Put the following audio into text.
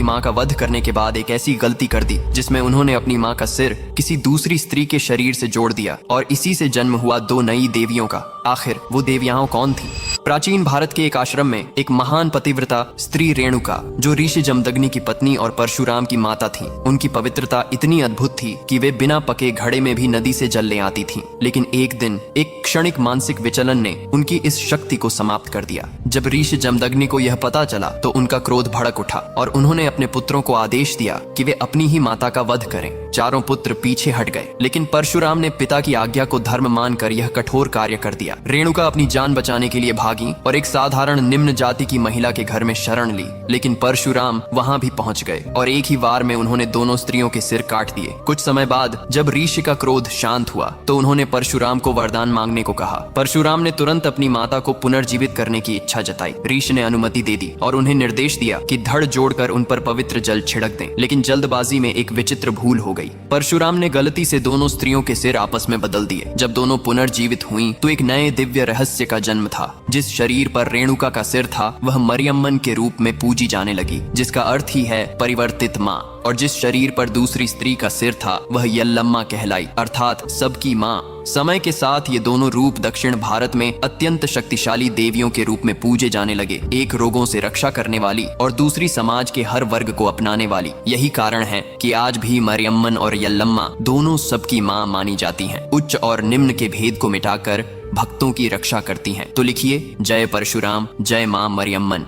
माँ का वध करने के बाद एक ऐसी गलती कर दी जिसमें उन्होंने अपनी माँ का सिर किसी दूसरी स्त्री के शरीर से जोड़ दिया और इसी से जन्म हुआ दो नई देवियों का। आखिर वो देवियाँ कौन थी? प्राचीन भारत के एक आश्रम में एक महान पतिव्रता स्त्री रेणुका, जो ऋषि जमदग्नि की पत्नी और परशुराम की माता थी। उनकी पवित्रता इतनी अद्भुत थी कि वे बिना पके घड़े में भी नदी से जल ले आती थीं। लेकिन एक दिन एक क्षणिक मानसिक विचलन ने उनकी इस शक्ति को समाप्त कर दिया। जब ऋषि जमदग्नि को यह पता चला तो उनका क्रोध भड़क उठा और उन्होंने अपने पुत्रों को आदेश दिया कि वे अपनी ही माता का वध करें। चारों पुत्र पीछे हट गए, लेकिन परशुराम ने पिता की आज्ञा को धर्म मानकर यह कठोर कार्य कर दिया। रेणुका अपनी जान बचाने के लिए भागी और एक साधारण निम्न जाति की महिला के घर में शरण ली, लेकिन परशुराम वहां भी पहुंच गए और एक ही वार में उन्होंने दोनों स्त्रियों के सिर काट दिए। कुछ समय बाद जब ऋषि का क्रोध शांत हुआ तो उन्होंने परशुराम को वरदान मांगने को कहा। परशुराम ने तुरंत अपनी माता को पुनर्जीवित करने की इच्छा जताई। ऋषि ने अनुमति दे दी और उन्हें निर्देश दिया कि धड़ जोड़कर उन पर पवित्र जल छिड़क दें, लेकिन जल्दबाजी में एक विचित्र भूल हो गई। परशुराम ने गलती से दोनों स्त्रियों के सिर आपस में बदल दिए। जब दोनों पुनर्जीवित हुईं तो एक नए दिव्य रहस्य का जन्म था। जिस शरीर पर रेणुका का सिर था वह मरियम्मन के रूप में पूजी जाने लगी, जिसका अर्थ ही है परिवर्तित माँ, और जिस शरीर पर दूसरी स्त्री का सिर था वह यल्लम्मा कहलाई, अर्थात सबकी माँ। समय के साथ ये दोनों रूप दक्षिण भारत में अत्यंत शक्तिशाली देवियों के रूप में पूजे जाने लगे, एक रोगों से रक्षा करने वाली और दूसरी समाज के हर वर्ग को अपनाने वाली। यही कारण है कि आज भी मरियम्मन और यल्लम्मा दोनों सबकी माँ मानी जाती हैं। उच्च और निम्न के भेद को मिटाकर भक्तों की रक्षा करती हैं। तो लिखिए, जय परशुराम, जय माँ मरियम्मन।